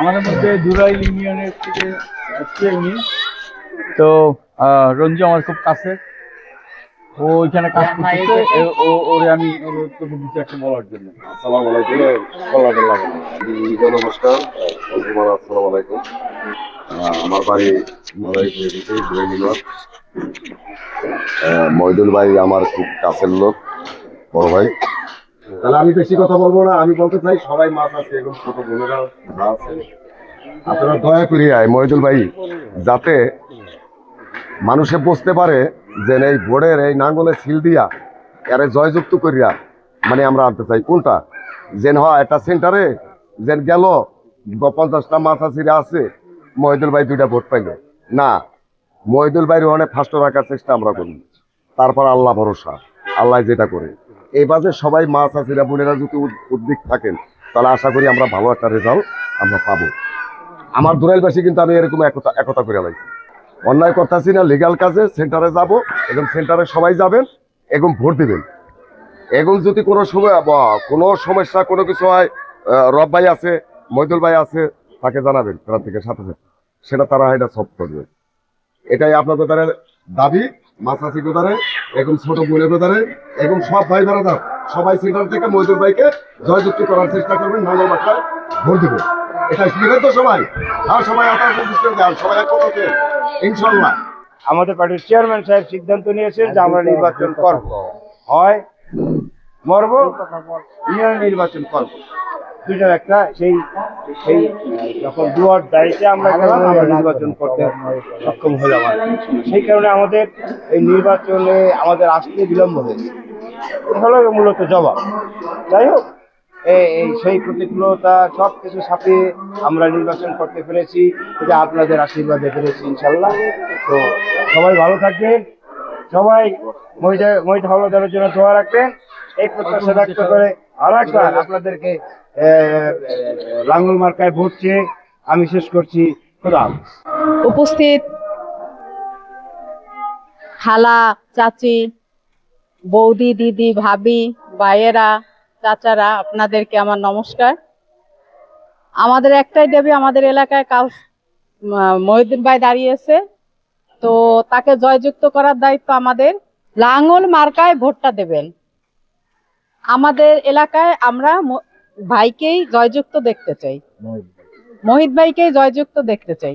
আমাদের মধ্যে জুরাইল ইউনিয়নের থেকে হচ্ছে উনি। তো রঞ্জু আমার খুব কাছে, ও ওইখানে কাজ করতেছে। ওরে আমি ওর তোকে কিছু একটা বলার জন্য। আসসালামু আলাইকুম। নমস্কার। আসসালামু আলাইকুম। আমার বাড়ি মইদুল ভাই আমার খুব কাছের লোক, বড় ভাই। তাহলে আমি বেশি কথা বলবো না, আমি বলতে চাই সবাই মাছ আছে এবং ছোট বোনেরা আছে, আপনারা দয়া করি মইদুল ভাই যাতে মানুষে বুঝতে পারে যে এই বোর্ডের এই নাঙ্গলের সিল দিয়া এরে জয়যুক্ত করিয়া মানে আমরা আনতে চাই কোনটা যেন হয় একটা সেন্টারে যেন গেল 50টা মাছাছিরা আছে, মহিদুল ভাই 2টা ভোট পাইল না। মহিদুল ভাইয়ের অনেক ফার্স্ট রাখার চেষ্টা আমরা করি, তারপর আল্লাহ ভরসা, আল্লাহ যেটা করে। এই বাজে সবাই মাছাছিরা বোনেরা যদি উদ্বিগ থাকেন তাহলে আশা করি আমরা ভালো একটা রেজাল্ট আমরা পাবো। আমার দুরাইলবাসী কিন্তু আমি এরকম একতা একতা করে লাগছি, অন্যায় করতেছি না, লিগাল কাজে সেন্টারে যাব এবং সেন্টারে সবাই যাবেন এবং ভোট দিবেন। এবং যদি কোনো সময় কোনো সমস্যা কোনো কিছু হয়, রব ভাই আছে, মহিদুল ভাই আছে, তাকে জানাবেন তারা থেকে সাথে সাথে সেটা তারা এটা সলভ করবে। এটাই আপনাদের দ্বারা দাবি, মাছাছি গোদারে এবং ছোট বোনের গোদারে এবং সব ভাই বেড়াদার সবাই সেন্টার থেকে মহিদুল ভাইকে জয়যুক্ত করার চেষ্টা করবেন, নাঙ্গল মাথায় ভোট দেবেন। এটা শুনবেন তো সবাই? আর সবাই সবাই এক কথা ইনশাল্লাহ। আমাদের পার্টির চেয়ারম্যান সাহেব সিদ্ধান্ত নিয়েছেন যে আমরা নির্বাচন করব, হয় মরব ইউনিয়ন নির্বাচন করব, দুইটার একটা। সেই সেই যখন দুয়ার দায়িত্বে আমরা গেলাম, আমরা নির্বাচন করতে সক্ষম হলাম। সেই কারণে আমাদের এই নির্বাচনে আমাদের আসতে বিলম্ব হয়েছে, এটা হলো মূলত জবাব। যাই হোক, এই সেই প্রতিকূলতা সব কিছু ছাপিয়ে আমরা নির্বাচন করতে পেরেছি, এটা আপনাদের আশীর্বাদে পেরেছি ইনশাল্লাহ। তো সবাই ভালো থাকবেন, সবাই মহিলা হলদারের জন্য দোয়া রাখবেন, এই প্রত্যাশা ব্যক্ত করে আর একবার আপনাদেরকে লাঙ্গল মার্কায় ভোট চেয়ে আমি শেষ করছি। খোদা হাফেজ। উপস্থিত খালা, চাচি, বৌদি, দিদি, ভাবি, ভাইয়েরা, চাচারা, আপনাদেরকে আমার নমস্কার। আমাদের একটাই দাবি, আমাদের এলাকায় মহিউদ্দিন ভাই দাঁড়িয়েছে, তো তাকে জয়যুক্ত করার দায়িত্ব আমাদের। লাঙ্গল মার্কায় ভোটটা দেবেন। আমাদের এলাকায় আমরা ভাইকেই জয়যুক্ত দেখতে চাই, মহিত ভাইকেই জয়যুক্ত দেখতে চাই।